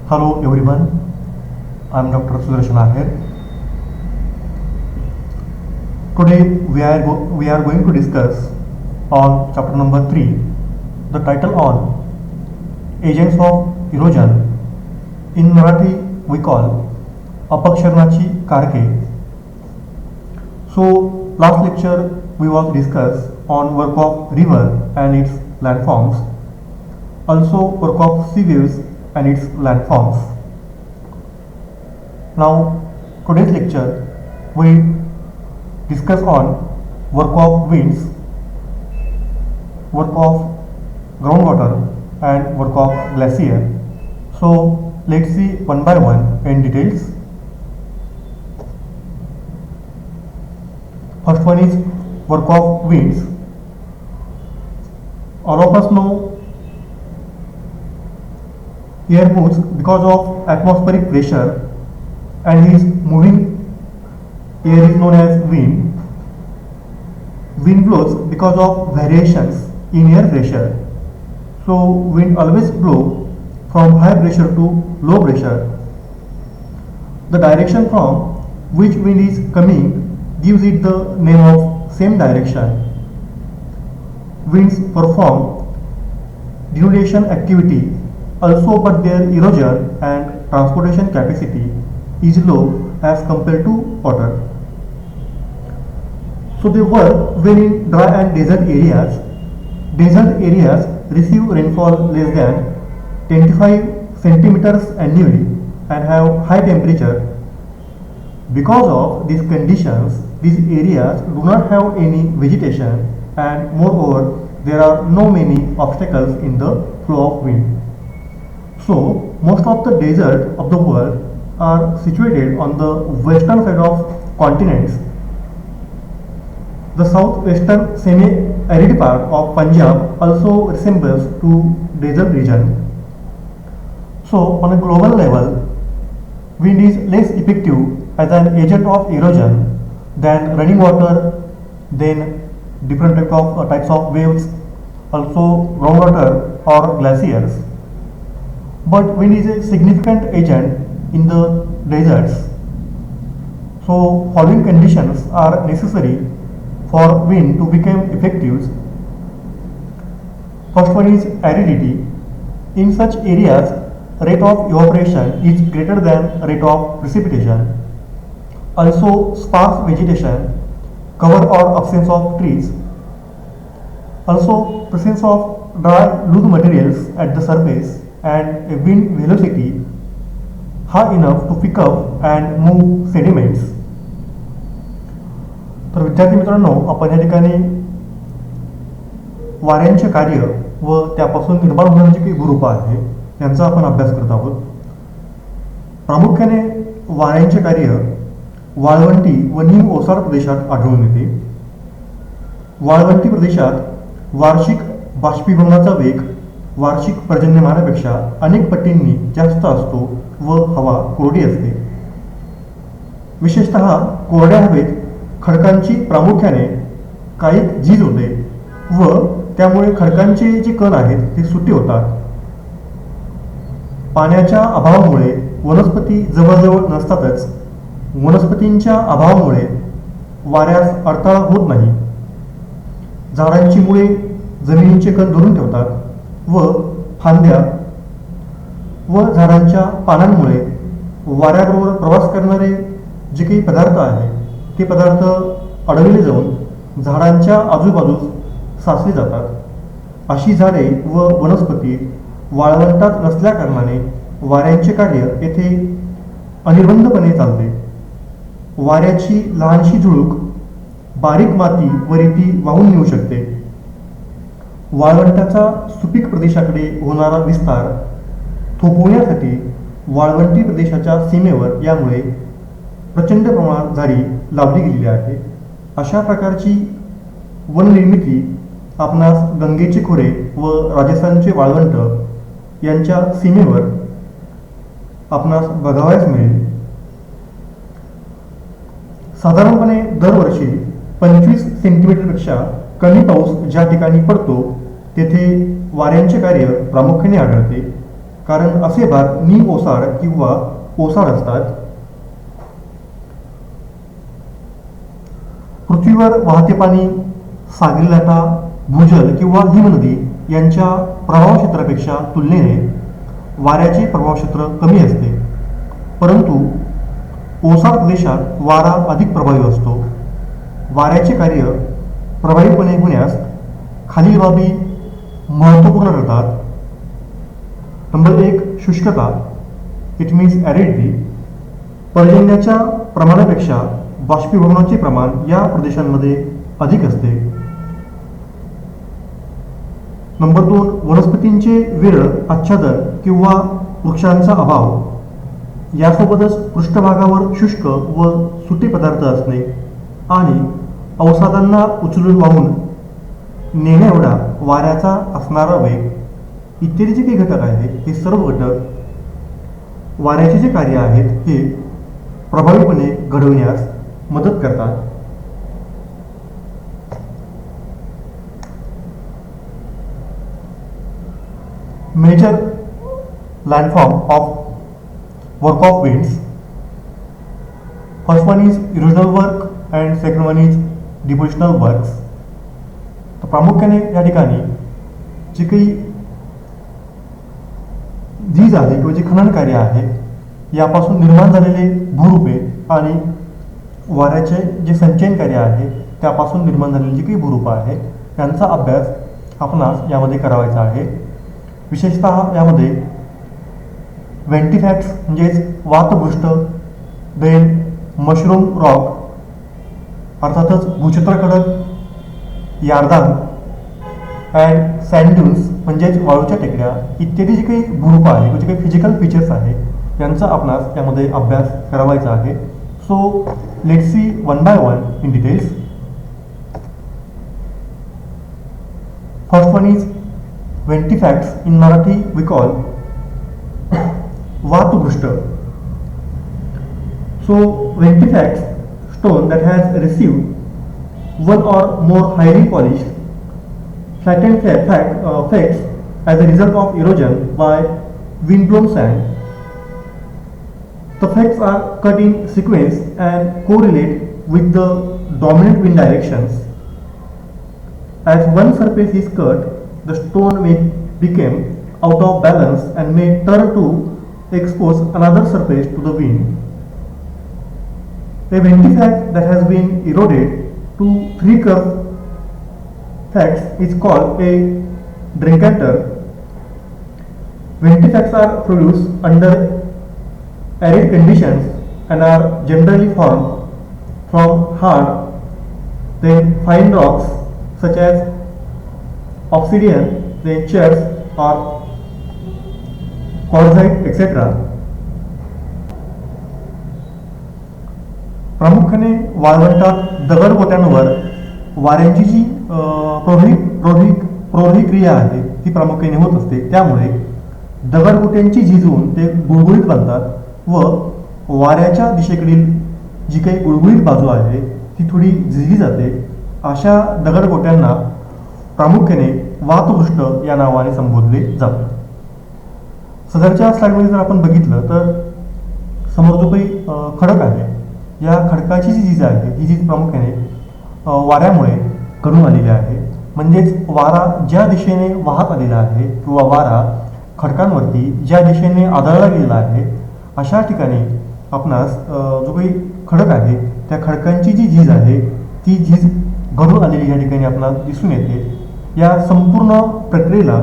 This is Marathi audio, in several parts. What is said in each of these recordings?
Hello everyone, I am Dr. Sudarshan Ahir. Today we are going to discuss on chapter number 3, the title on agents of erosion. In Marathi we call अपक्षरणाची कारके. So last lecture we was discuss on work of river and its landforms, also work of sea waves and its landforms. Now today's lecture we discuss on work of winds, work of groundwater and work of glacier. So let's see one by one in details. First one is work of winds. All of us know air moves because of atmospheric pressure and is moving air is known as wind. Wind blows because of variations in air pressure. So wind always blow from high pressure to low pressure. The direction from which wind is coming gives it the name of same direction. Winds perform denudation activity also, but their erosion and transportation capacity is low as compared to water. So they work when in dry and desert areas. Desert areas receive rainfall less than 25 centimeters annually and have high temperature. Because of these conditions, these areas do not have any vegetation, and moreover there are no many obstacles in the flow of wind. So most of the desert of the world are situated on the western side of continents. The southwestern semi-arid part of Punjab also resembles to desert region. So on a global level, wind is less effective as an agent of erosion than running water, then different types of waves, also groundwater or glaciers. But wind is a significant agent in the deserts. So following conditions are necessary for wind to become effective. First one is aridity. In such areas, rate of evaporation is greater than rate of precipitation. Also sparse vegetation, cover or absence of trees. Also presence of dry loose materials at the surface and a wind velocity high enough to pick up and move sediments. तर विद्यार्थी मित्रांनो, आपण या ठिकाणी वाऱ्यांचे कार्य व त्यापासून निर्माण होणारी जी काही भूरूपं आहे यांचा आपण अभ्यास करत आहोत. प्रामुख्याने वाऱ्यांचे कार्य वाळवंटी व निम ओसाड प्रदेशात आढळून येते. वाळवंटी प्रदेशात वार्षिक बाष्पीभवनाचा वेग वार्षिक पर्जन्यमानापेक्षा अनेक पटींनी जास्त असतो व हवा कोरडी असते. विशेषतः कोरड्या हवेत खडकांची प्रामुख्याने कायिक झीज होते व त्यामुळे खडकांचे जे कण आहेत ते सुटे होतात. पाण्याच्या अभावामुळे वनस्पती जवळजवळ नसतातच. वनस्पतींच्या अभावामुळे वाऱ्यास अडथळा होत नाही. झाडांची मुळे जमिनीचे कण धरून ठेवतात व फांद्या व झाडांच्या पानांमुळे वाऱ्याबरोबर प्रवास करणारे जे काही पदार्थ आहेत ते पदार्थ अडविले जाऊन झाडांच्या आजूबाजूस साचले जातात. अशी झाडे व वनस्पती वाळवंटात नसल्या कारणाने वाऱ्यांचे कार्य येथे अनिर्बंधपणे चालते. वाऱ्याची लहानशी झुळूक बारीक माती व रेती वाहून नेऊ शकते. वाळवंटाचा सुपीक प्रदेशाकडे होणारा विस्तार थोपवण्यासाठी वाळवंटी प्रदेशाच्या सीमेवर यामुळे प्रचंड प्रमाणात झाडी लावली गेलेली आहे. अशा प्रकारची वननिर्मिती आपणास गंगेचे खोरे व राजस्थानचे वाळवंट यांच्या सीमेवर आपणास बघावयास मिळेल. साधारणपणे दरवर्षी 25 सेंटीमीटरपेक्षा कमी पाऊस ज्या ठिकाणी पडतो तेथे वाऱ्यांचे कार्य प्रामुख्याने आढळते. कारण असे भाग निम ओसाड किंवा ओसाड असतात. पृथ्वीवर वाहते पाणी, सागरी लाटा, भूजल किंवा हिमनदी यांच्या प्रभाव क्षेत्रापेक्षा तुलनेने वाऱ्याचे प्रभाव क्षेत्र कमी असते. परंतु ओसाड प्रदेशात वारा अधिक प्रभावी असतो. वाऱ्याचे कार्य प्रभावीपणे होण्यास खालील बाबी महत्त्वपूर्ण ठरतात. नंबर 1, शुष्कता, इट मीन्स ॲरिडिटी. पर्जन्याच्या प्रमाणापेक्षा बाष्पीभवनाचे प्रमाण या प्रदेशांमध्ये अधिक असते. नंबर 2, वनस्पतींचे वेळ आच्छादन किंवा वृक्षांचा अभाव. यासोबतच पृष्ठभागावर शुष्क व सुटे पदार्थ असणे आणि अवसादांना उचलून वाहून नेण्या एवढा वाऱ्याचा असणारा वेग इत्यादी जे काही घटक आहेत, हे सर्व घटक वाऱ्याचे जे कार्य आहेत हे प्रभावीपणे घडविण्यास मदत करतात. Major landform of work of winds. First one is erosional work and second one is depositional works. तर प्रामुख्याने या ठिकाणी जे काही झीज आहे किंवा जे खनन कार्य आहे यापासून निर्माण झालेले भूरूपे आणि वाऱ्याचे जे संचयन कार्य आहे त्यापासून निर्माण झालेली जी काही भूरूपं आहे यांचा अभ्यास आपणास यामध्ये करावायचा आहे. विशेषतः यामध्ये व्हेंटिफॅक्ट्स म्हणजेच वातपृष्ठ, देन मशरूम रॉक अर्थातच भूचित्र खडक, यार्दान अँड सँड्यून्स म्हणजेच वाळूच्या टेकड्या इत्यादी जी काही भूरूपं आहे किंवा जे काही फिजिकल फीचर्स आहे यांचा आपणास यामध्ये अभ्यास करावायचा आहे. So let's see one by one in details. First one is ventifacts. In Marathi we call vatuprushta. So ventifacts, stone that has received one or more highly polished flattened facts as a result of erosion by windblown sand. The facts are cut in sequence and correlate with the dominant wind directions. As one surface is cut, the stone may become out of balance and may turn to expose another surface to the wind. A ventifact that has been eroded to 3 curved facts is called a truncator. Ventifacts are produced under arid conditions and are generally formed from hard then fine rocks such as obsidian, then chert or quartzite etc. प्रामुख्याने वाळवंटात दगडगोट्यांवर वाऱ्यांची जी प्रोढी क्रिया आहे ती प्रामुख्याने होत असते. त्यामुळे दगडगोट्यांची झिजवून ते गुळगुळीत बनतात व वाऱ्याच्या दिशेकडील जी काही गुळगुळीत बाजू आहे ती थोडी झिजली जाते. अशा दगडगोट्यांना प्रामुख्याने वातपृष्ठ या नावाने संबोधले जाते. सदरच्या स्लाइडमध्ये जर आपण बघितलं तर समोर जो काही खडक आहे या खडकाची जी झीज आहे ही झीज प्रामुख्याने वाऱ्यामुळे घडून आलेली आहे. म्हणजेच वारा ज्या दिशेने वाहत आलेला आहे किंवा वारा खडकांवरती ज्या दिशेने आदळला गेलेला आहे अशा ठिकाणी आपणास जो काही खडक आहे त्या खडकांची जी झीज आहे ती झीज घडून आलेली या ठिकाणी आपणास दिसून येते. या संपूर्ण प्रक्रियेला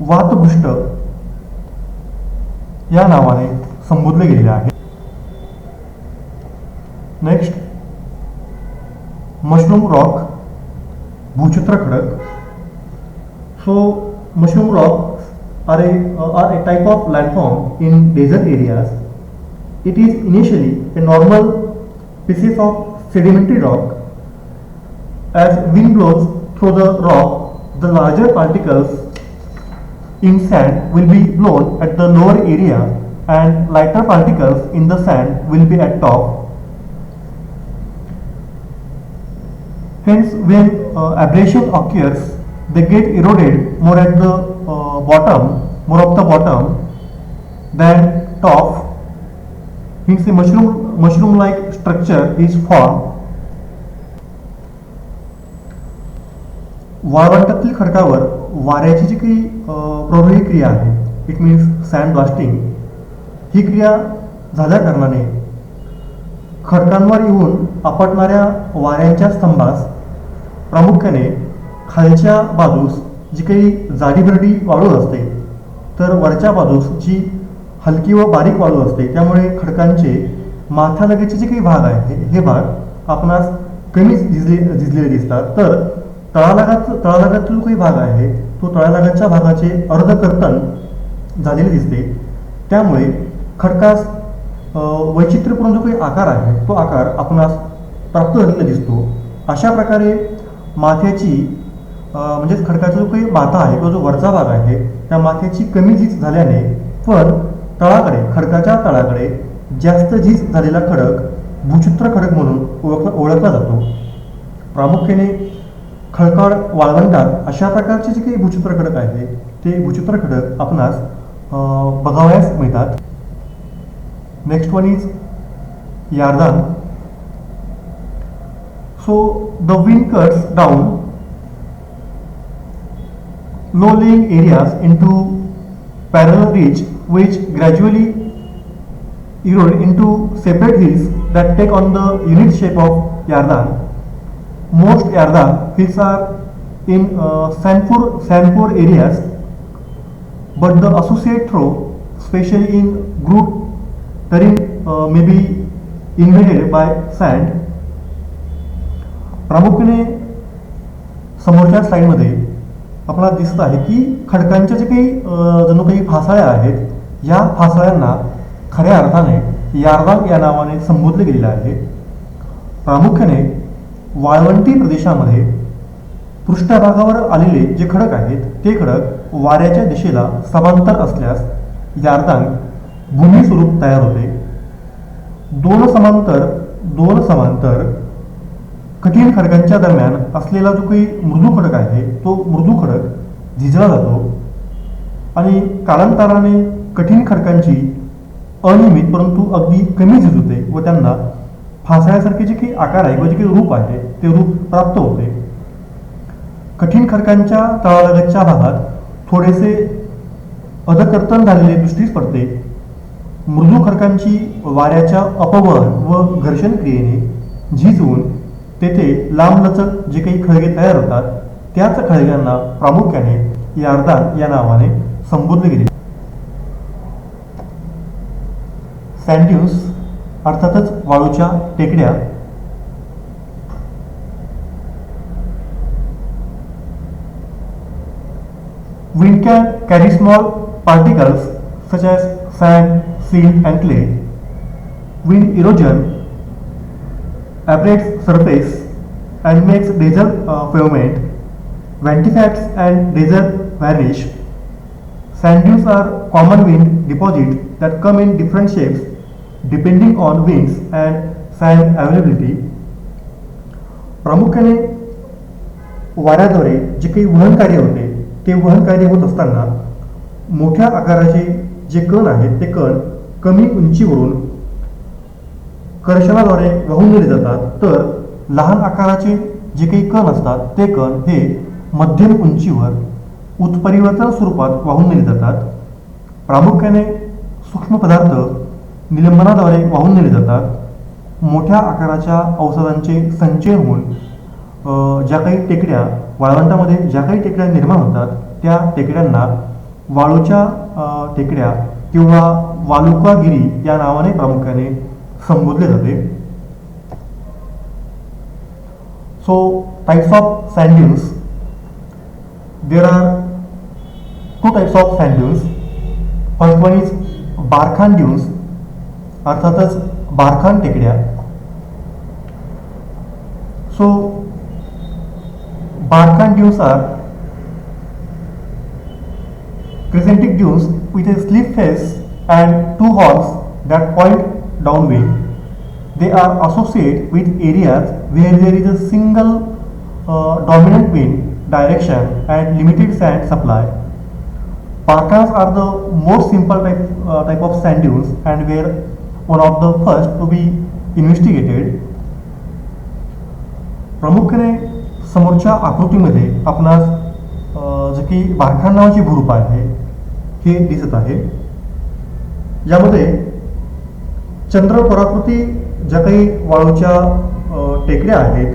वातपृष्ठ या नावाने संबोधले गेलेले आहे. नेक्स्ट, मशरूम रॉक, भूचित्र खडक. So mushroom rock are a type of landform in desert areas. It is initially a normal pieces of sedimentary rock. As wind blows through the rock, the larger particles in sand will be blown at the lower area and lighter particles in the sand will be at top. Hence, when abrasion occurs, they get eroded more at the bottom, more of the bottom, then top means a mushroom like structure is formed. वाळवंटातील खडकावर वाऱ्याची जी काही प्रवाही क्रिया आहे, इट मीन्स सँड ब्लास्टिंग, ही क्रिया झाल्या कारणाने खडकांवर येऊन आपटणाऱ्या वाऱ्यांच्या स्तंभास प्रामुख्याने खालच्या बाजूस जी काही जाडीभरडी वाळू असते, तर वरच्या बाजूस जी हलकी व बारीक वाळू असते, त्यामुळे खडकांचे माथ्यालगतचे जे काही भाग आहे हे भाग आपणास कमी झिजलेले दिसतात. तर तळालगतचा जो काही भाग आहे तो तळालगतच्या भागाचे अर्धकर्तन झालेले दिसते. त्यामुळे खडकास वैचित्र्यपूर्ण जो काही आकार आहे तो आकार आपणास प्राप्त झालेला दिसतो. अशा प्रकारे माथ्याची म्हणजेच खडकाचा जो काही माथा आहे किंवा जो वरचा भाग आहे त्या माथ्याची कमी झीज झाल्याने पण तळाकडे खडकाच्या तळाकडे जास्त झीज झालेला खडक भूचित्र खडक म्हणून ओळखला जातो. प्रामुख्याने खडकाळ वाळवंटात अशा प्रकारचे जे काही भूचित्र खडक आहे ते भूचित्र खडक आपणास बघावयास मिळतात. Next one is yardang. So the wind cuts down low-lying areas into parallel ridge which gradually erode into separate hills that take on the unit shape of yardan. Most yardan hills are in sandfur areas, but the associate throw, especially in groove terrain, may be invaded by sand. प्रामुख्याने समोरच्या स्लाइडमध्ये आपल्याला दिसत आहे की खडकांच्या जे काही जणू काही फासाळ्या आहेत, या फासाळ्यांना खऱ्या अर्थाने यार्दान या नावाने संबोधले गेलेले आहे. प्रामुख्याने वाळवंटी प्रदेशामध्ये पृष्ठभागावर आलेले जे खडक आहेत ते खडक वाऱ्याच्या दिशेला समांतर असल्यास यार्दान भूमी स्वरूप तयार होते. दोन समांतर कठीण खडकांच्या दरम्यान असलेला जो काही मृदू खडक आहे तो मृदू खडक झिजला जातो आणि कालांतराने कठीण खडकांची अनियमित परंतु अगदी कमी झीज होते व त्यांना फासाळ्यासारखे जे काही आकार आहे व जे काही रूप आहे ते रूप प्राप्त होते. कठीण खडकांच्या तळालगतच्या भागात थोडेसे अधकर्तन झालेले दृष्टीस पडते. मृदू खडकांची वाऱ्याच्या अपवहन व घर्षण क्रियेने झीज होऊन तेथे लांबलचक जे काही खळगे तयार होतात त्याच खळग्यांना प्रामुख्याने यार्दान या नावाने संबोधले गेले. सँड ड्यून्स अर्थातच वाळूच्या टेकड्या. Wind can carry small particles such as sand, silt and clay. Wind erosion abrades surface and makes desert pavement. Ventifacts and desert vanish. Sand dunes are common wind deposits that come in different shapes depending on winds and sand availability. प्रामुख्याने वाऱ्याद्वारे जे काही वहन कार्य होते ते वहन कार्य होत असताना मोठ्या आकाराचे जे कण आहेत ते कण कमी उंचीवरून कर्षणाद्वारे वाहून नेले जातात, तर लहान आकाराचे जे काही कण असतात ते कण हे मध्यम उंचीवर उत्परिवर्तन स्वरूपात वाहून नेले जातात. प्रामुख्याने सूक्ष्म पदार्थ निलंबनाद्वारे वाहून नेले जातात. मोठ्या आकाराच्या औषधांचे संचय होऊन ज्या काही टेकड्या वाळवंटामध्ये ज्या काही टेकड्या निर्माण होतात त्या टेकड्यांना वाळूच्या टेकड्या किंवा वालुकागिरी या नावाने प्रामुख्याने संबोधले जाते. So types of sand dunes. There are two types of sand dunes. First one is barchan dunes अर्थातच बारखान टेकड्या. So barchan dunes are crescentic dunes with a slit face and two horns that point downwind. They are associated with areas where there is a single dominant wind direction and limited sand supply. Barkans are the most simple type of sand dunes and were one of the first to be investigated. प्रामुख्याने समोरच्या आकृतीमध्ये आपणास जे की बारखान नावाची भूरूप आहे हे दिसत आहे. यामध्ये चंद्र पराकृती ज्या काही वाळूच्या टेकड्या आहेत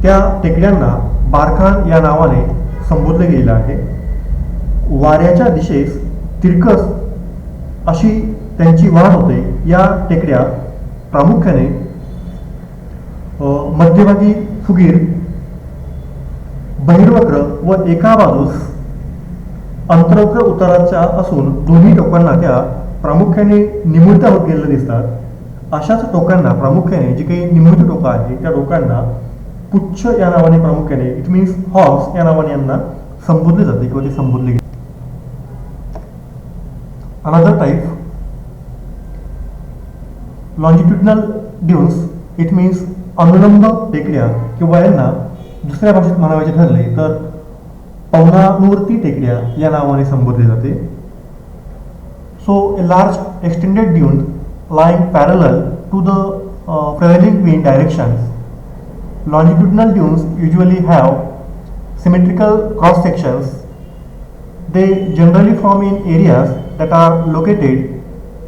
त्या टेकड्यांना बारखान या नावाने संबोधले गेले आहे. वाऱ्याच्या दिशेस तिरकस अशी त्यांची वाढ होते. या टेकड्या प्रामुख्याने मध्यभागी फुगीर, बहिर्वक्र व एका बाजूस अंतर्वक्र उताराच्या असून दोन्ही टोकांना त्या प्रामुख्याने निमुळत्या होत गेलेल्या दिसतात. अशाच टोकांना प्रामुख्याने जी काही निमुळती टोकं आहे त्या टोकांना पुच्छ या नावाने प्रामुख्याने इट मीन्स हॉर्स या नावाने यांना संबोधले जाते किंवा ते संबोधले गेले. Another type longitudinal dunes it means अनुलंब टेकड्या किंवा यांना दुसऱ्या भाषेत म्हणायचे ठरले तर पवनानुवर्ती टेकड्या या नावाने संबोधले जाते. So a large extended dune lying parallel to the prevailing wind directions. Longitudinal dunes usually have symmetrical cross sections. They generally form in areas that are located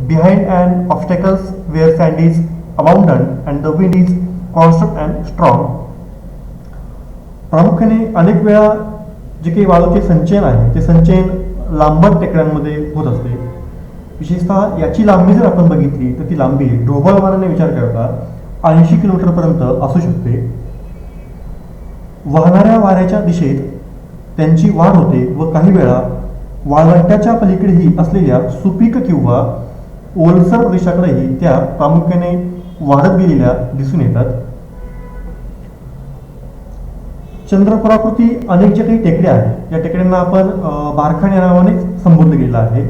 behind an obstacles where sand is abundant and the wind is constant and strong. प्रामुख्याने अनेक वेळा जे काही वाळूचे संचयन आहे ते संचयन लांबट टेकड्यांमध्ये होत असते. विशेषतः याची लांबी जर आपण बघितली तर ती लांबी ढोबळमानाने विचार करता 80 किलोमीटरपर्यंत असू शकते. वाहणाऱ्या वाऱ्याच्या दिशेत त्यांची वाढ होते व काही वेळा वाळवंट्याच्या पलीकडेही असलेल्या सुपीक किंवा ओलसर प्रदेशाकडेही त्या प्रामुख्याने वाढत गेलेल्या दिसून येतात. चंद्रपुराकृती अनेक ज्या काही टेकड्या आहेत या टेकड्यांना आपण बारखान या नावाने संबोधलं गेलं आहे.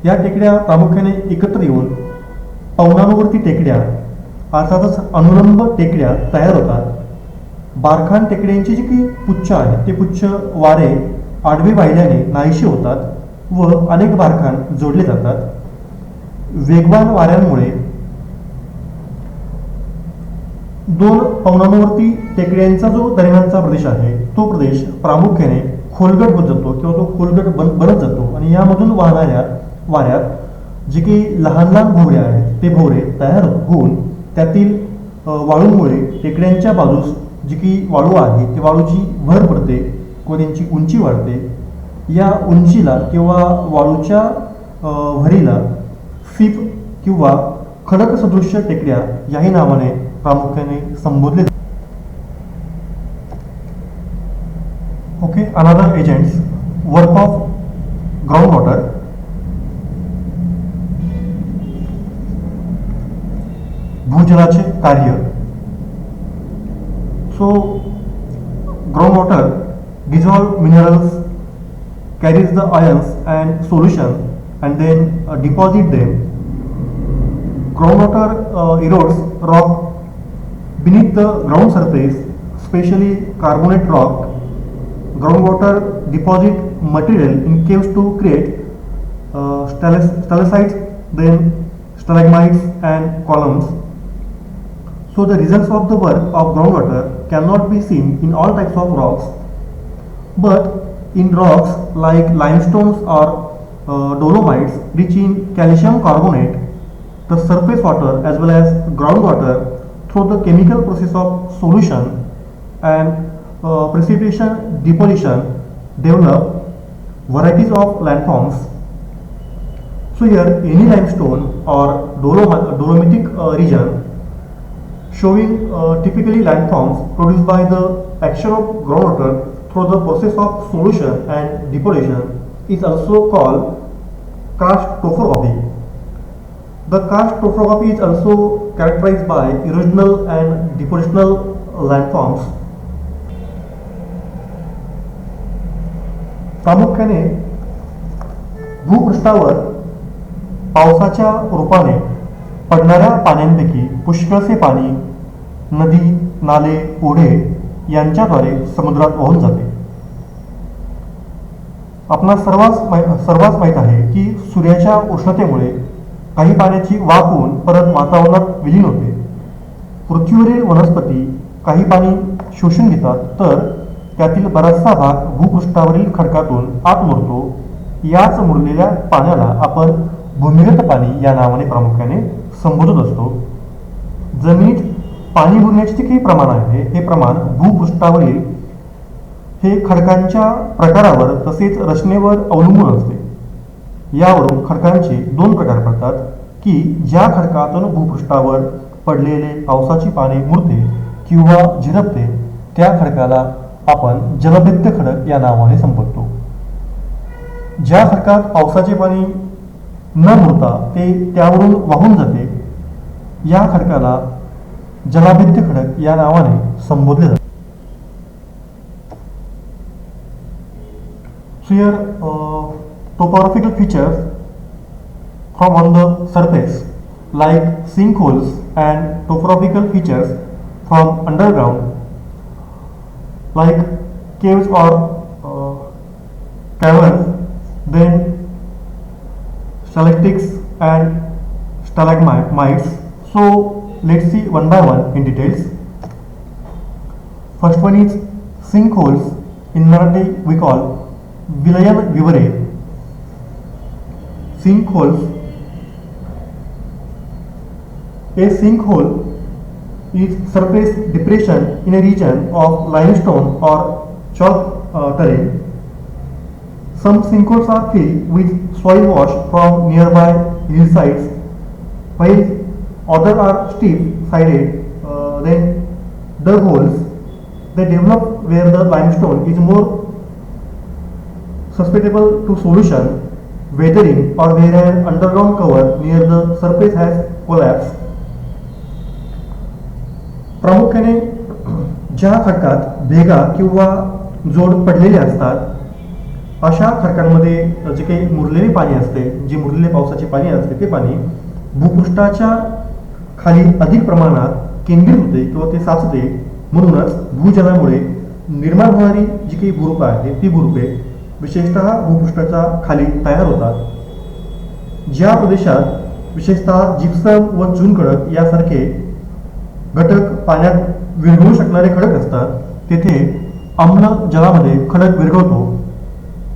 या टेकड्या प्रामुख्याने एकत्र येऊन पवनानुवर्ती टेकड्या अर्थातच अनुलंब टेकड्या तयार होतात. बारखान टेकड्यांची जी काही पुच्छ आहेत ते पुच्छ वारे आडवे वाहिल्याने नाहीशी होतात व अनेक बारखान जोडले जातात. वेगवान वाऱ्यांमुळे दोन पवनानुवर्ती टेकड्यांचा जो दरम्यानचा प्रदेश आहे तो प्रदेश प्रामुख्याने खोलगट होत जातो किंवा तो खोलगट बनत जातो आणि यामधून वाहणाऱ्या वाऱ्यात जे काही लहान लहान भोवरे आहेत ते भोवरे तयार होऊन त्यातील वाळूमुळे टेकड्यांच्या बाजूस जी काही वाळू आहे ते वाळूची भर पडते व त्यांची उंची वाढते. या उंचीला किंवा वाळूच्या भरीला सीप किंवा खडक सदृश्य टेकड्या याही नावाने प्रामुख्याने संबोधले. Okay, another agents work of ground water. भूजलाचे कार्य. So ground water dissolve minerals, carries the ions and solution and then deposit them. Groundwater erodes rock beneath the ground surface, especially carbonate rock. Groundwater deposit material in caves to create stalactites, then stalagmites and columns. So the results of the work of groundwater cannot be seen in all types of rocks, but in rocks like limestones or dolomites rich in calcium carbonate, the surface water as well as groundwater through the chemical process of solution and precipitation depletion develop varieties of landforms. So here any limestone or dolomitic region showing typically landforms produced by the action of groundwater through the process of solution and depletion is also called karst topography. The karst topography is also characterized by erosional and depositional landforms. प्रामुख्याने भूपृष्ठावर पावसाच्या रूपाने पडणाऱ्या पाण्यांपैकी पुष्कळसे पाणी नदी, नाले, ओढे यांच्याद्वारे समुद्रात वाहून जाते. आपणास सर्वांच माहीत आहे की सूर्याच्या उष्णतेमुळे काही पाण्याची वाफ होऊन परत वातावरणात विलीन होते. पृथ्वीवरील वनस्पती काही पाणी शोषून घेतात, तर त्यातील बराचसा भाग भूपृष्ठावरील खडकातून आत मुरतो. याच मुरलेल्या पाण्याला आपण भूमिगत पाणी या नावाने प्रामुख्याने संबोधत असतो. जमिनीत पाणी मुरण्याचे जे काही प्रमाण आहे, हे प्रमाण भूपृष्ठावरील हे खडकांच्या प्रकारावर तसेच रचनेवर अवलंबून असते. यावरून खडकांचे दोन प्रकार पडतात की ज्या खडकातून भूपृष्ठावर पडलेले पावसाची पाने मुरते किंवा झिरपते, त्या खडकाला आपण जलभेद्य खडक या नावाने संबोधतो. ज्या खडकात पावसाचे पाणी न मुरता ते त्यावरून वाहून जाते, या खडकाला जलाभेद्य खडक या नावाने संबोधले जाते. So here topographical features from on the surface like sinkholes and topographical features from underground like caves or caverns, then stalactites and stalagmites. So let's see one by one in details. First one is sinkholes. In Marathi we call विलयन विवरे. Sinkholes. A sinkhole is surface depression in a region of limestone or chalk terrain. Some sinkholes are filled with soil wash from nearby hillsides, while others are steep-sided. Then dug holes. They develop where the limestone is more susceptible to solution weathering or where an underground cover near the surface has collapsed. प्रामुख्याने ज्या खडकात भेगा किंवा जोड पडलेले असतात, अशा खडकांमध्ये जे काही मुरलेले पाणी असते, जे मुरलेले पावसाचे पाणी असते, ते पाणी भूपृष्ठाच्या खाली अधिक प्रमाणात केंद्रित होते किंवा ते साचते. म्हणूनच भूजलामुळे निर्माण होणारी जी काही भूरूपं आहेत, ती भूरूपे विशेषतः भूपृष्ठाच्या खाली तयार होतात. ज्या प्रदेशात विशेषतः जिप्सम व चुनखडक यासारखे घटक पाण्यात विरघळू शकणारे खडक असतात, तेथे आम्ल जलामध्ये खडक विरघळतो.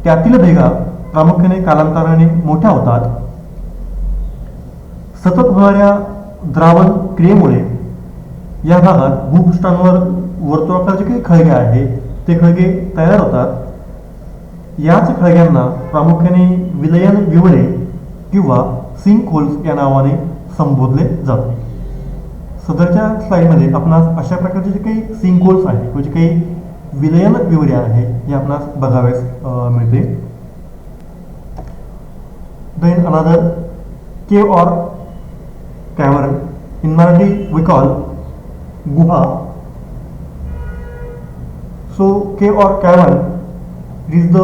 त्यातील भेगा प्रामुख्याने कालांतराने मोठ्या होतात. सतत होणाऱ्या द्रावण क्रियेमुळे या भागात भूपृष्ठांवर वर्तुळाकार जे काही खळगे आहे, ते खळगे तयार होतात. याच खळग्यांना प्रामुख्याने विलयन विवरे किंवा सिंक होल्स या नावाने संबोधले जाते. सदरच्या स्लाइडमध्ये आपणास अशा प्रकारचे जे काही सिंक होल्स आहे किंवा जे काही विलयन विवरे आहे, हे आपणास बघाव्यास मिळते. देन अनदर केव और cavern. In Marathi we call guha. So cave or cavern is the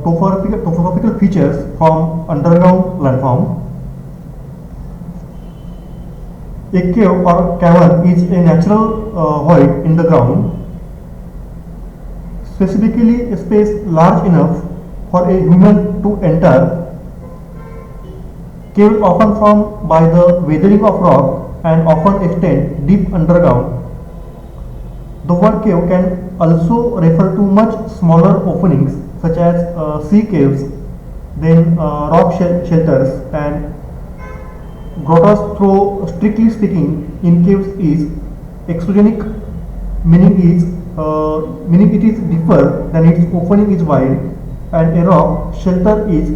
topographical features from underground landform. A cave or cavern is a natural void in the ground, specifically a space large enough for a human to enter. Caves often formed by the weathering of rock and often extend deep underground. The word cave can also refer to much smaller openings such as sea caves, then rock shelters and grottos. Though strictly speaking, in caves is exogenic, meaning it is deeper than its opening is wide, and a rock shelter is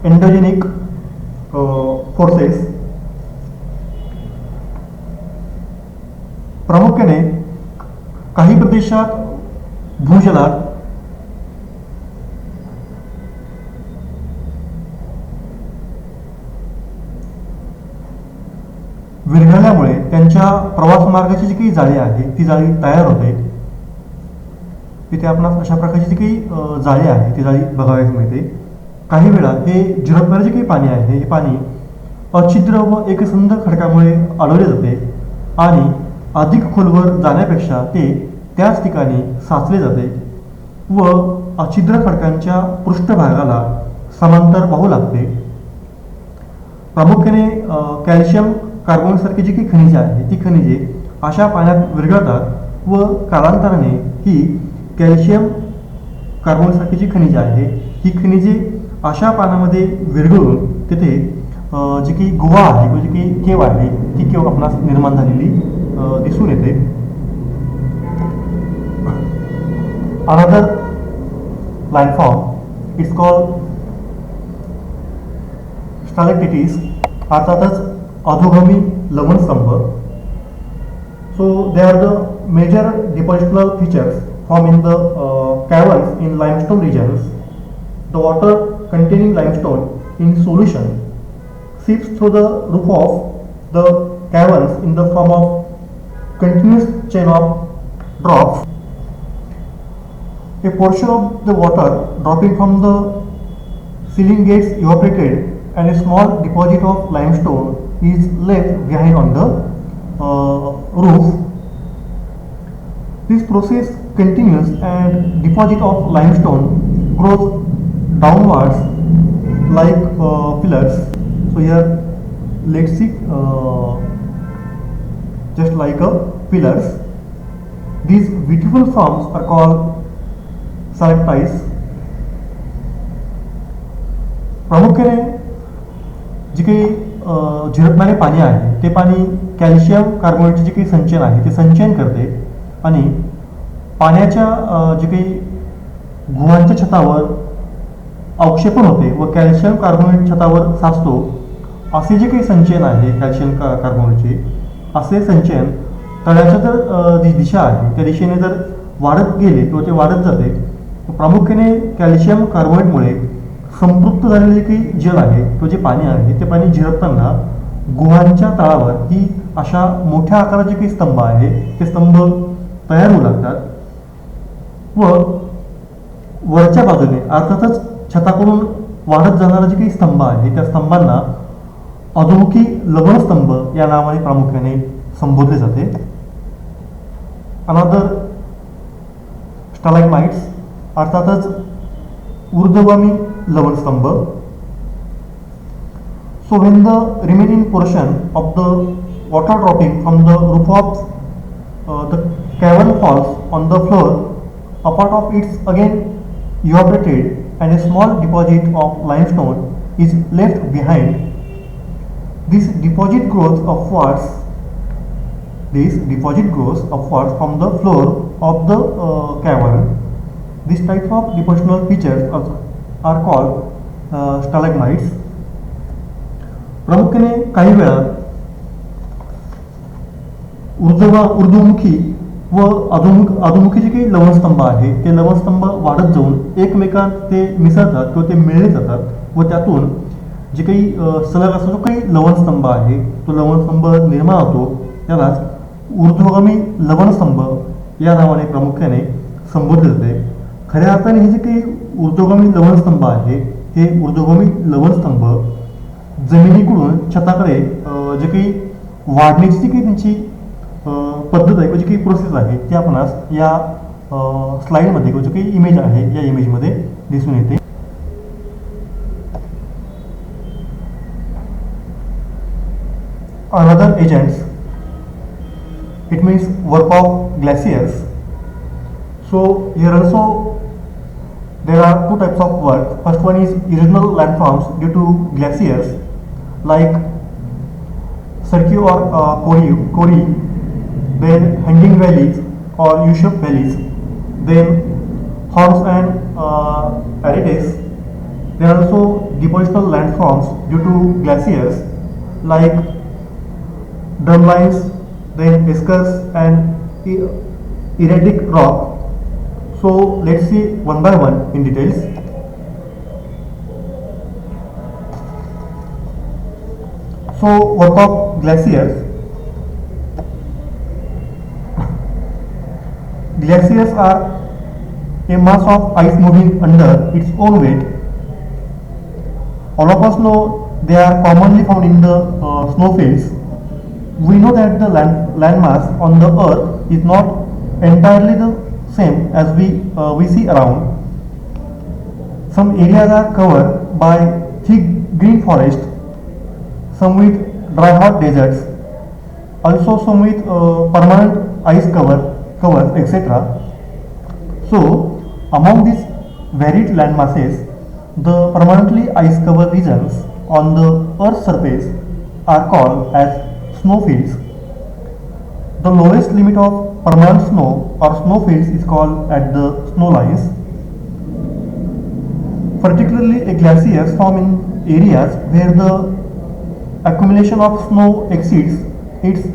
endogenic forces. प्रामुख्याने काही प्रदेशात भूजलात विरघळल्यामुळे त्यांच्या प्रवास मार्गाची जी काही जाळी आहे, ती जाळी तयार होते. इथे आपणास अशा प्रकारची जी काही जाळी आहे, ती जाळी बघायला मिळते. काही वेळा हे झिरपणारे जे काही पाणी आहे, हे पाणी अछिद्र व एकसंध खडकामुळे अडवले जाते आणि अधिक खोलवर जाण्यापेक्षा ते त्याच ठिकाणी साचले जाते व अछिद्र खडकांच्या पृष्ठभागाला समांतर वाहू लागते. प्रामुख्याने कॅल्शियम कार्बोनेट सारखी जी काही खनिजे आहेत ती खनिजे अशा पाण्यात विरघळतात व कालांतराने ही कॅल्शियम कार्बोनेट सारखी जी खनिजे आहे ही खनिजे अशा पाण्यामध्ये विरघळून तिथे जी काही गुहा आहे किंवा जी काही केव आहे ती केव आपणास निर्माण झालेली दिसून येते. अनदर लँडफॉर्म इट्स कॉल्ड स्टॅलेक्टिटीज, अर्थातच अधोगामी लवणस्तंभ. So they are the major depositional features found in the caverns in limestone regions. The water containing limestone in solution seeps through the roof of the caverns in the form of continuous chain of drops. A portion of the water dropping from the ceiling gets evaporated and a small deposit of limestone is left behind on the roof. This process continues and deposit of limestone grows downwards like pillars. So here let's see just like a pillars. These beautiful forms are called stalactites. प्रामुख्याने जी काही झिरपणारे पाणी आहे ते पाणी कॅल्शियम कार्बोनेटचे जे काही संचयन आहे ते संचयन करते आणि पाण्याच्या जे काही गुहांच्या छतावर अवक्षेपण होते व कॅल्शियम कार्बोनेट छतावर साचतो असे जे काही संचयन आहे कॅल्शियम कार्बोनेटचे असे संचयन तळ्याच्या जर जी दिशा आहे त्या दिशेने जर वाढत गेले किंवा ते वाढत जाते प्रामुख्याने कॅल्शियम कार्बोनेटमुळे संपृक्त झालेले काही जल आहे किंवा जे पाणी आहे ते पाणी झिरपताना गुहांच्या तळावर ही अशा मोठ्या आकाराचे काही स्तंभ आहे ते स्तंभ तयार होऊ लागतात व वरच्या बाजूने अर्थातच छताकडून वाढत जाणारा जे काही स्तंभ आहे त्या स्तंभांना अधोमुखी लवणस्तंभ या नावाने प्रामुख्याने संबोधले जाते. अनदर स्टॅलेग्माइट्स, अर्थातच ऊर्ध्वगामी लवणस्तंभ. So when the remaining portion of the water dropping from the roof of the cavern falls on the floor, a part of it again evaporated and a small deposit of limestone is left behind. This deposit grows upwards from the floor of the cavern. These types of depositional features are called stalagmites. प्रामुख्याने काही वेळा ऊर्ध्वमुखी व अधोमुखी जे काही लवणस्तंभ आहे ते लवणस्तंभ वाढत जाऊन एकमेकांत ते मिसळतात किंवा ते मिळले जातात व त्यातून जे काही सलग असा जो काही लवणस्तंभ आहे तो लवणस्तंभ निर्माण होतो त्यालाच ऊर्ध्वगामी लवणस्तंभ या नावाने प्रामुख्याने संबोधले जाते. खऱ्या अर्थाने हे जे काही ऊर्ध्वगामी लवणस्तंभ आहे हे ऊर्ध्वगामी लवणस्तंभ जमिनीकडून छताकडे जे काही वाढण्याची जी काही त्यांची पद्धत आहे किंवा जी काही प्रोसेस आहे ती आपणास या स्लाइडमध्ये किंवा जो काही इमेज आहे या इमेजमध्ये दिसून येते. Another agents, it means work of glaciers. So here also there are two types of work. First one is erosional landforms due to glaciers like Sarki or Kori, then hanging valleys or U-shaped valleys, then horns and arides. There are also depositional landforms due to glaciers like drumlines, then eskers and erratic rock. So let's see one by one in details. So work of glaciers. Glaciers are a mass of ice moving under its own weight. All of us know they are commonly found in the snowfields. We know that the land mass on the earth is not entirely the same as we see around. Some areas are covered by thick green forest, some with dry hot deserts, also some with permanent ice covers, etc. So, among these varied land masses, the permanently ice covered regions on the Earth's surface are called as snowfields. The lowest limit of permanent snow or snowfields is called at the snow lines. Particularly, glaciers form in areas where the accumulation of snow exceeds its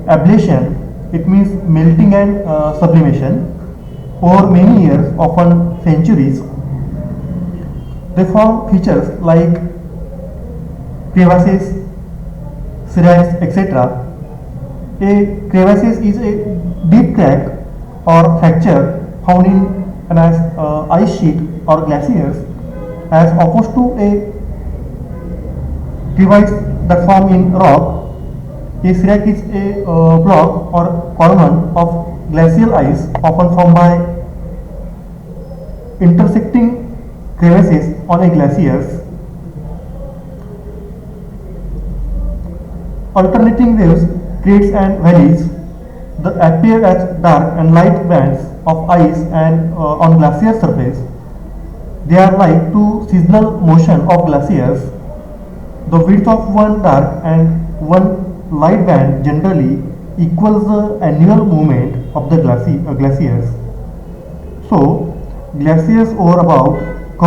ablation, it means melting and sublimation, over many years, often centuries. They form features like crevasses, seracs, etc. A crevasse is a deep crack or fracture found in an ice sheet or glaciers, as opposed to a crevasse that form in rock. A serac is a block or corner of glacial ice, often formed by intersecting crevasses on a glaciers. Alternating waves, crates and valleys that appear as dark and light bands of ice and on glacier surface. They are like two seasonal motion of glaciers. The width of one dark and one light band generally equals the annual movement of the glaciers. So, glaciers cover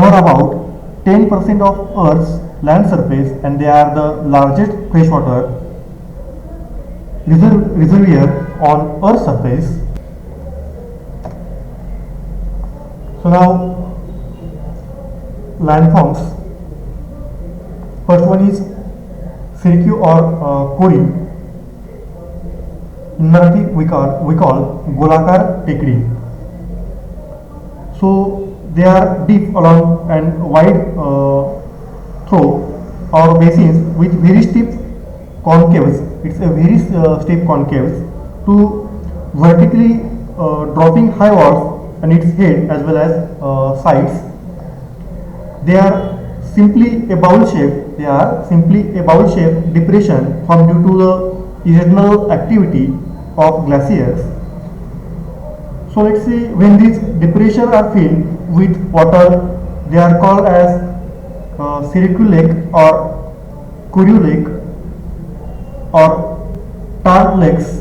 about 10% of Earth's land surface, and they are the largest freshwater reservoir on Earth's surface. So now, landforms. First one is Sirku or Kori. In Marathi we call Golakar Tekdi. So they are deep along and wide through or basins with very steep concaves. It's a very steep concaves to vertically dropping high walls on its head as well as sides. They are simply a bowl shape. They are simply a bowl shaped depression formed due to the erosional activity of glaciers. So let's see, when these depressions are filled with water, they are called as Sirku Lake or Kuryu Lake or Tar Lakes.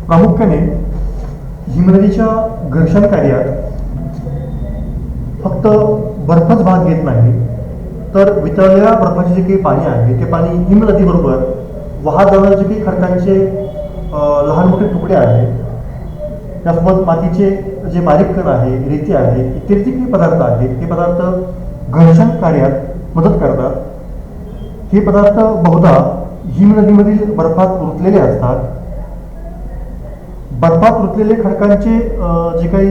प्रामुख्याने हिमनदीच्या घर्षण कार्यात फक्त बर्फच भाग घेत नाही, तर वितळलेल्या बर्फाचे जे काही पाणी आहे ते पाणी हिमनदीबरोबर वाहत जाणारे जे काही खडकांचे लहान मोठे तुकडे आहेत, त्यासोबत मातीचे जे बारीक कण आहे, रेती आहे, इत्यादी जे काही पदार्थ आहेत ते पदार्थ घर्षण कार्यात मदत करतात. हे पदार्थ बहुधा हिमनदीमधील बर्फात रुतलेले असतात. बर्फात रुतलेले खडकांचे जे काही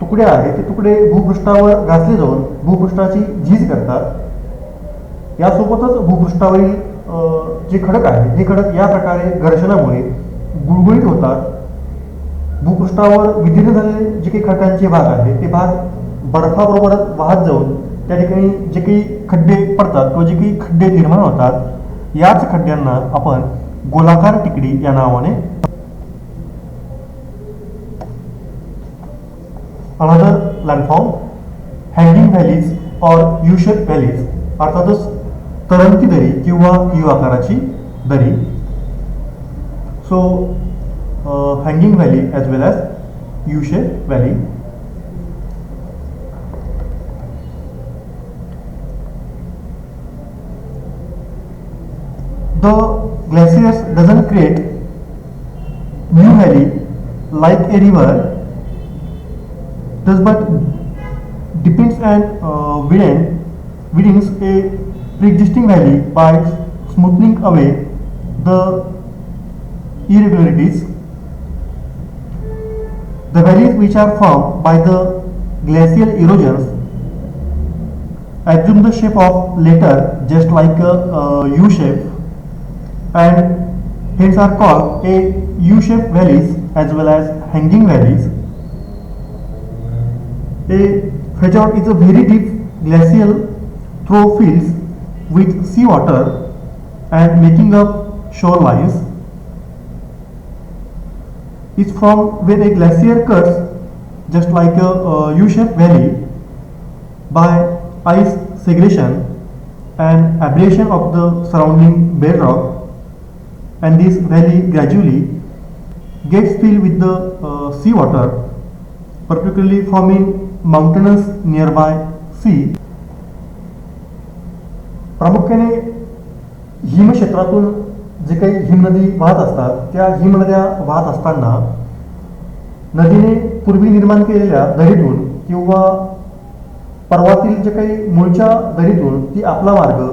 तुकडे आहेत ते तुकडे भूपृष्ठावर घासले जाऊन भूपृष्ठाची झीज करतात. यासोबतच भूपृष्ठावरील जे खडक आहेत हे खडक या प्रकारे घर्षणामुळे गुळगुळीत होतात. भूपृष्ठावर विदीर्ण झालेले जे काही खडकांचे भाग आहेत ते भाग बर्फाबरोबरच वाहत जाऊन त्या ठिकाणी जे काही खड्डे पडतात किंवा जे काही खड्डे निर्माण होतात, याच खड्ड्यांना आपण गोलाकार टेकडी या नावाने. Another landform, hanging valleys or U-shaped valleys, अर्थातच तरंगती दरी किंवा U आकाराची दरी. So hanging valley as well as U-shaped valley. The glaciers doesn't create new valley like a river, does but depends and widens a pre-existing valley by smoothing away the irregularities. The valleys which are formed by the glacial erosions assume the shape of letter just like a U shape, and hence are called a U-shaped valleys as well as hanging valleys. A fjord is a very deep glacial through fields with sea water and making up shorelines. Is from where a glacier cuts just like a U-shaped valley by ice segregation and abrasion of the surrounding bedrock, and this valley gradually gets filled with the seawater, particularly forming mountainous nearby sea. प्रामुख्याने हिमक्षेत्रातून जे काही हिमनदी वाहत असतात त्या हिमनद्या वाहत असताना नदीने पूर्वी निर्माण केलेल्या दरीतून किंवा पर्वतातील जे काही मूळच्या दरीतून ती आपला मार्ग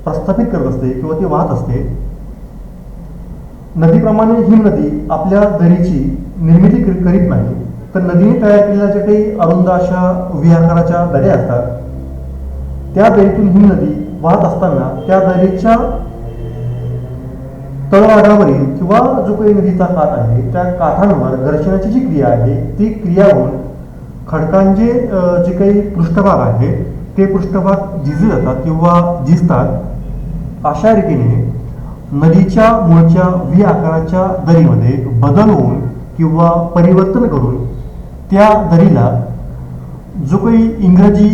प्रस्थापित करत असते किंवा ती वाहत असते. नदीप्रमाणे हिमनदी आपल्या दरीची निर्मिती करीत नाही, तर नदीने तयार केलेल्या ज्या काही अरुंद अशा व्ही आकाराच्या दऱ्या असतात त्या दरीतून हिमनदी वाहत असताना त्या दरीच्या तळभागावरील किंवा जो काही नदीचा काठ आहे त्या काठांवर घर्षणाची जी क्रिया आहे ती क्रिया होऊन खडकांचे जे काही पृष्ठभाग आहे ते पृष्ठभाग झिजले जातात किंवा झिजतात. अशा रीतीने नदीच्या मूळच्या व्ही आकाराच्या दरीमध्ये बदल होऊन किंवा परिवर्तन करून त्या दरीला जो काही इंग्रजी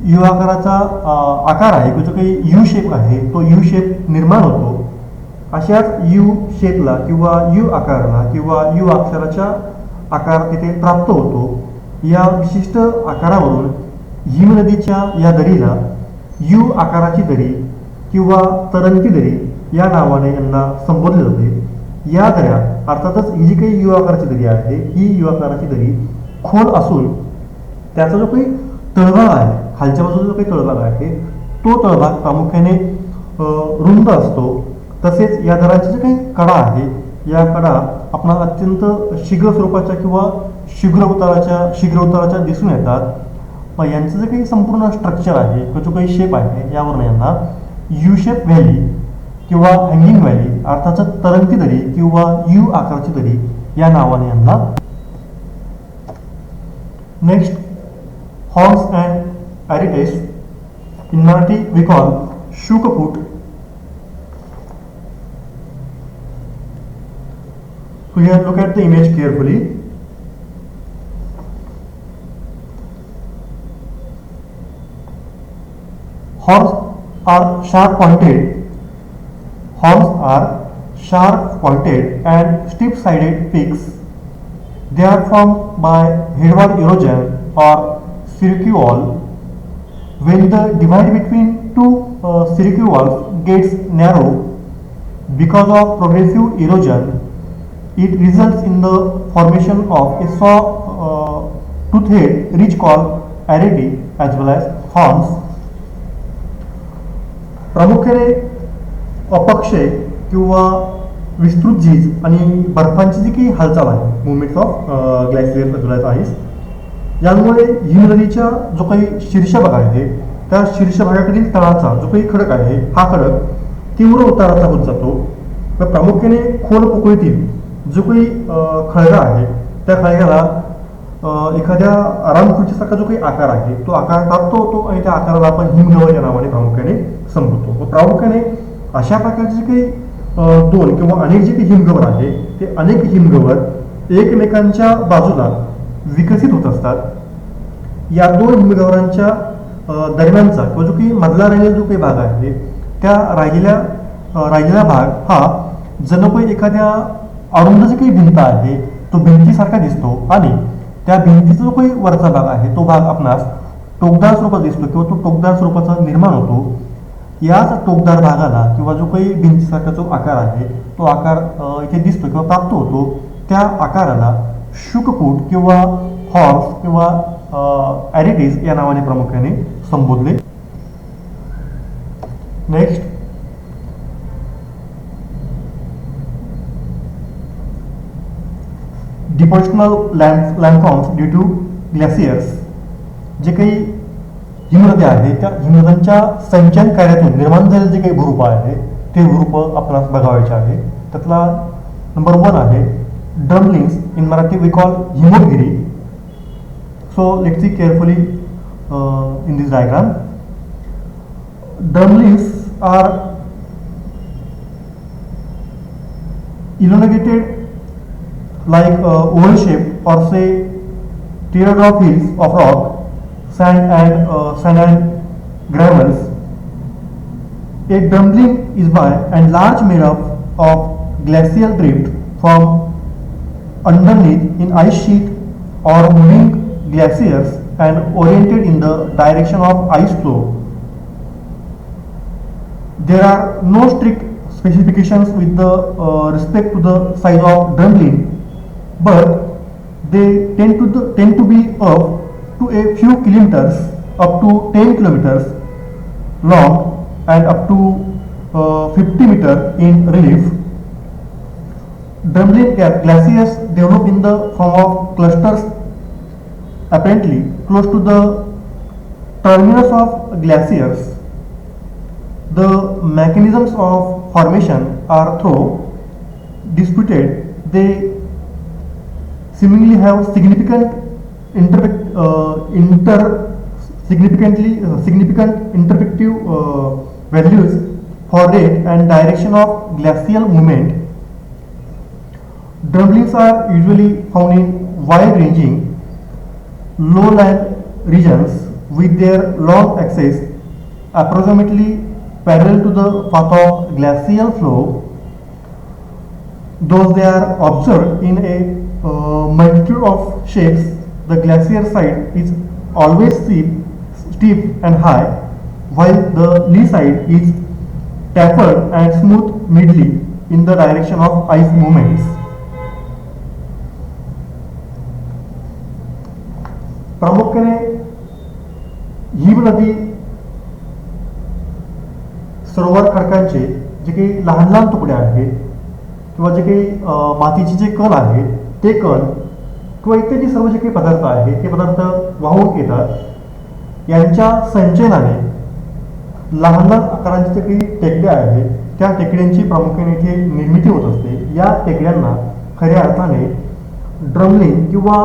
यू आकाराचा आकार आहे जो काही यू शेप आहे तो यू शेप निर्माण होतो. अशाच यू शेपला किंवा यू आकाराला किंवा यू अक्षराच्या आकार तिथे प्राप्त होतो. या विशिष्ट आकारावरून हिमनदीच्या या दरीला यू आकाराची दरी किंवा तरंगती दरी या नावाने यांना संबोधले जाते. या दऱ्या अर्थातच ही जी काही यू आकाराची दरी आहे ही यू आकाराची दरी खोल असून त्याचा जो काही तळभाग आहे खालच्या बाजूचा जो काही तळभाग आहे तो तळभाग प्रामुख्याने रुंद असतो. तसेच या दराचे जे काही कडा आहे या कडा आपणाला अत्यंत शीघ्र स्वरूपाच्या किंवा शीघ्र उताराच्या दिसून येतात. मग यांचं जे काही संपूर्ण स्ट्रक्चर आहे किंवा जो काही शेप आहे यावरून यांना यू शेप व्हॅली किंवा हँगिंग व्हॅली अर्थातच तरंगती दरी किंवा यू आकाराची दरी या नावाने यांना. Next, horns and aretes. In Marathi we call शुकफूट. So here look at the image carefully. Horns are sharp pointed. Horns are sharp pointed and steep sided peaks. They are formed by headward erosion or cirque wall. When the divide between two cirque walls gets narrow because of progressive erosion, it results in the formation of a saw-tooth head ridge called arete as well as horns. प्रामुख्याने अपक्षय किंवा विस्तृत झीज आणि बर्फांची जी काही हालचाल आहे movements of glacier as well as ice यामुळे हिमनदीच्या जो काही शीर्षभाग आहे त्या शीर्षभागाकडील तळाचा जो काही खडक आहे हा खडक तीव्र उताराचा होत जातो. प्रामुख्याने खोल पोकळीतील जो काही खळगा आहे त्या खळग्याला एखाद्या आराम खुर्चीसारखा जो काही आकार आहे तो आकार प्राप्त होतो आणि त्या आकाराला आपण हिमगवर या नावाने प्रामुख्याने संबोधतो. व प्रामुख्याने अशा प्रकारचे जे काही दोन किंवा अनेक जे काही हिमगवर आहे ते अनेक हिमगवर एकमेकांच्या बाजूला विकसित होत असतात. या दोन हिमगवरांच्या दरम्यानचा किंवा जो काही मधला राहिलेला जो काही भाग आहे त्या राहिलेला भाग हा जणू काही एखाद्या अरुंद जी काही भिंत आहे तो भिंतीसारखा दिसतो आणि त्या भिंतीचा जो काही वरचा भाग आहे तो भाग आपणास टोकदार स्वरूपात दिसतो किंवा तो टोकदार स्वरूपाचा निर्माण होतो. याच टोकदार भागाला किंवा जो काही भिंतीसारखा जो आकार आहे तो आकार इथे दिसतो किंवा प्राप्त होतो त्या आकाराला शुकफूट किंवा हॉर्न्स किंवा ॲरिटीज या नावाने प्रामुख्याने संबोधले. Next, depositional landforms due to glaciers. जे काही हिमनद्या आहेत त्या हिमनद्यांच्या संचयन कार्यातून निर्माण झालेले जे काही भूरूप आहे ते भूरूप आपणास बघावायचे आहे. त्यातला नंबर 1 आहे drumlins. In Marathi we call हिमोगिरी. So let's see carefully in this diagram. Drumlins are elongated like oval shape, or say teardrop hills of rock, sand and gravels. A drumlin is by and large made up of glacial drift from underneath in ice sheet or moving glaciers and oriented in the direction of ice flow. There are no strict specifications with the respect to the size of drumlin, but they tend to be up to a few kilometers, up to 10 kilometers long and up to 50 meters in relief. Drumlin glaciers develop in the form of clusters apparently close to the terminus of glaciers. The mechanisms of formation are though disputed. They seemingly have significant significant interpretive values for rate and direction of glacial movement. Drumlins are usually found in wide-ranging lowland regions with their long axes approximately parallel to the path of glacial flow. Thus they are observed in a multitude of shapes. The glacier side is always steep and high, while the lee side is tapered and smooth midly in the direction of ice movements. प्रामुख्याने हिमनदी सरोवर खडकांचे जे काही लहान लहान तुकडे आहेत किंवा जे काही मातीचे जे कण आहेत ते कण किंवा इत्यादी सर्व जे काही पदार्थ आहेत ते पदार्थ वाहून येतात. यांच्या संचयनाने लहान लहान आकारांचे जे काही टेकड्या आहेत त्या टेकड्यांची प्रामुख्याने इथे निर्मिती होत असते. या टेकड्यांना खऱ्या अर्थाने ड्रमलिन किंवा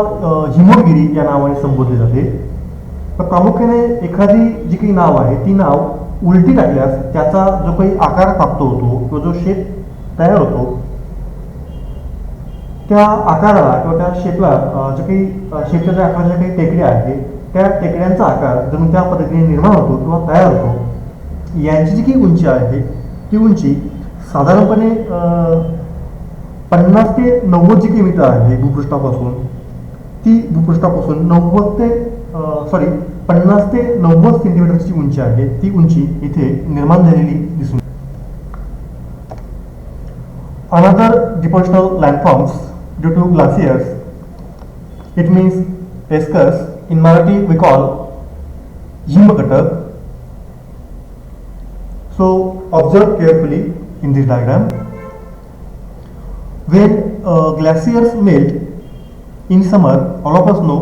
हिमोगिरी या नावाने संबोधले जाते. तर प्रामुख्याने एखादी जी काही नाव आहे ती नाव उलटी टाकल्यास त्याचा जो काही आकार प्राप्त होतो किंवा जो शेप तयार होतो त्या आकाराला किंवा त्या शेपला जे काही शेपच्या ज्या आकाराच्या काही टेकड्या आहेत त्या टेकड्यांचा आकार जणू त्या पद्धतीने निर्माण होतो किंवा तयार होतो. यांची जी काही उंची आहे ती उंची साधारणपणे 50 ते 90 जी काही मीटर आहे भूपृष्ठापासून, ती भूपृष्ठापासून 50 ते 90 सेंटीमीटरची उंची आहे. ती उंची इथे निर्माण झालेली दिसून. Another depositional landforms due to glaciers, it means eskers. In Marathi we call हिमघटक. So observe carefully in this diagram. When glaciers melt in summer, all of us know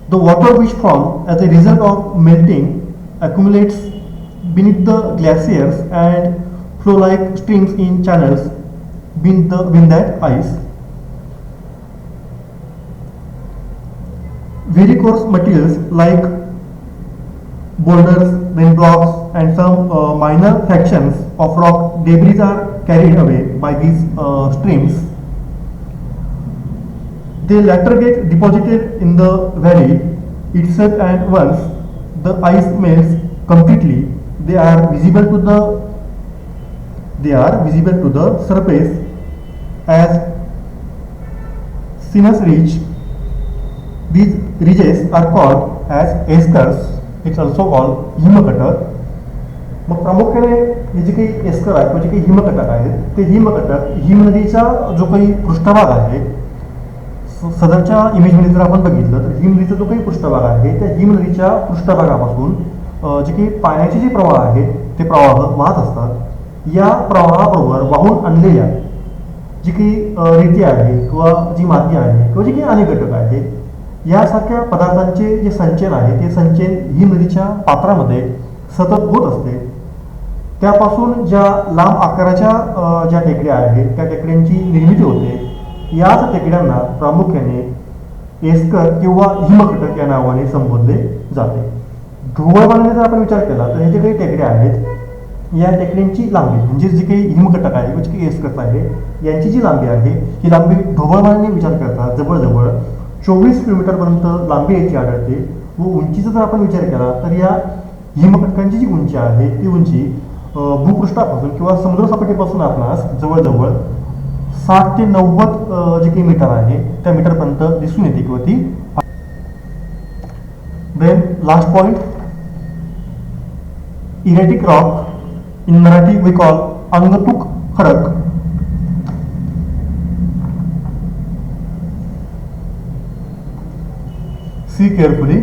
the water which forms as a result of melting accumulates beneath the glaciers and flow like streams in channels beneath that ice. Very coarse materials like boulders, rain blocks, and some minor fractions of rock debris are carried away by these streams. They later get deposited in the valley itself, and once the ice melts completely, they are visible to the surface as sinus ridge. These ridges are called as eskers. It's also called हिमघटक. मग प्रामुख्याने हे जे काही एस्कर आहेत किंवा जे काही हिमघटक आहेत ते हिमघटक हिमनदीचा जो काही पृष्ठभाग आहे, सदरच्या इमेजमध्ये जर आपण बघितलं तर हिमनदीचा जो काही पृष्ठभाग आहे त्या हिमनदीच्या पृष्ठभागापासून जे काही पाण्याचे जे प्रवाह आहेत ते प्रवाह वाहत असतात. या प्रवाहाबरोबर वाहून आणलेल्या जी काही रेती आहे किंवा जी माती आहे किंवा जे काही अनेक घटक आहेत यासारख्या पदार्थांचे जे संचयन आहे ते संचयन हिमनदीच्या पात्रामध्ये सतत होत असते. त्यापासून ज्या लांब आकाराच्या ज्या टेकड्या आहेत त्या टेकड्यांची निर्मिती होते. याच टेकड्यांना प्रामुख्याने एस्कर किंवा हिमघटक या नावाने संबोधले जाते. ढोबळमानाने जर आपण विचार केला तर हे जे काही टेकड्या आहेत, या टेकड्यांची लांबी म्हणजे जे काही हिमघटक आहे म्हणजे काही एस्कर्स आहे, यांची जी लांबी आहे ही लांबी ढोबळमानाने विचार करता जवळजवळ 24 किलोमीटरपर्यंत लांबी याची आढळते. व उंचीचा जर आपण विचार केला तर या हिमघटकांची जी उंची आहे ती उंची भूपृष्ठापासून किंवा समुद्रसपाटीपासून आपणास जवळजवळ 60 ते 90 जे काही मीटर आहे त्या मीटरपर्यंत दिसून येते किंवा ती. Then last point, erratic rock, in Marathi we call अंगतूक खडक. See carefully.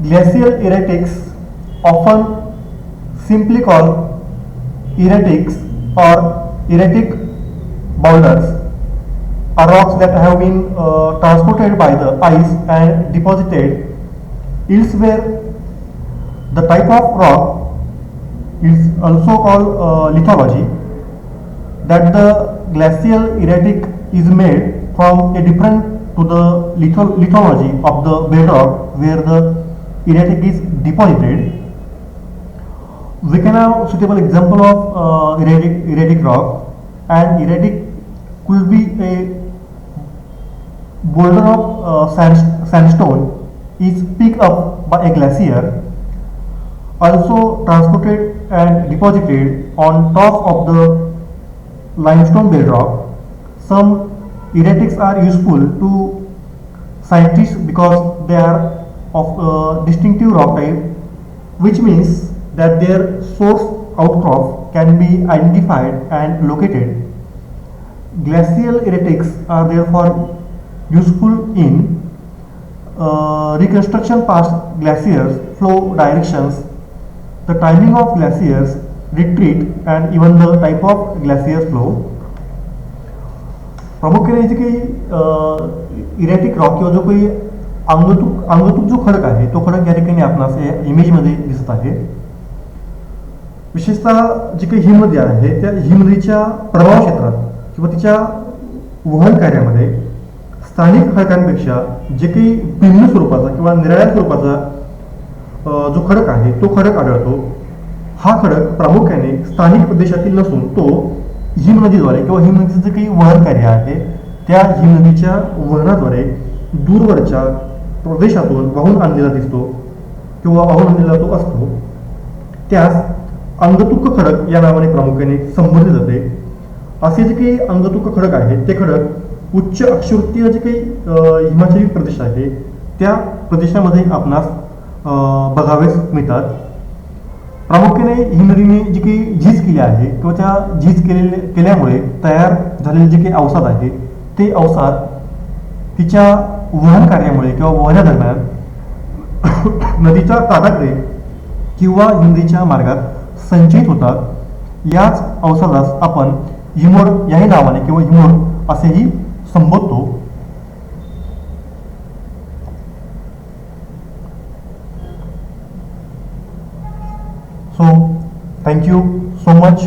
Glacial erratics, often simply called erratics or erratic boulders, are rocks that have been transported by the ice and deposited elsewhere. The type of rock is also called lithology. That the glacial erratic is made from a different to the lithology of the bedrock where the erratic is deposited. We can have suitable example of erratic rock, and erratic could be a boulder of sandstone is picked up by a glacier, also transported and deposited on top of the limestone bedrock. Some erratics are useful to scientists because they are of a distinctive rock type, which means that their source outcrop can be identified and located. Glacial erratics are therefore useful in reconstruction past glaciers, flow directions, the timing of glaciers retreat, and even the type of glacier flow. प्रामुख्याने जे काही इरॅटिक रॉक किंवा जो काही अंगतूक जो खडक आहे तो खडक या ठिकाणी आपणास या इमेजमध्ये दिसत आहे. विशेषतः जी काही हिमनदी आहे त्या हिमनदीच्या प्रभाव क्षेत्रात किंवा तिच्या वहन कार्यामध्ये स्थानिक खडकांपेक्षा जे काही भिन्न स्वरूपाचा किंवा निराळ्या स्वरूपाचा जो खडक आहे तो खडक आढळतो. हा खडक प्रामुख्याने स्थानिक प्रदेशातील नसून तो हिमनदीद्वारे किंवा हिमनदीचं जे काही वहन कार्य आहे त्या हिमनदीच्या वहनाद्वारे दूरवरच्या प्रदेशातून वाहून आणलेला दिसतो किंवा वाहून आणलेला तो असतो. त्यास अंगतूक खडक या नावाने प्रामुख्याने संबोधले जाते. असे जे काही अंगतूक खडक आहे ते खडक उच्च अक्षवृत्तीय जे काही हिमाचली प्रदेश आहे त्या प्रदेशामध्ये आपणास बघावेस मिळतात. प्रामुख्याने हिमनदीने जी काही झीज केली आहे किंवा त्या झीज केल्यामुळे तयार झालेले जे काही अवसाद आहे ते अवसाद तिच्या वहन कार्यामुळे किंवा वहनादरम्यान नदीच्या काठाकडे किंवा हिमनदीच्या मार्गात संचयित होतात. याच अवसादास आपण हिमोड याही नावाने किंवा हिमोड असेही संबोधतो. So, thank you so much.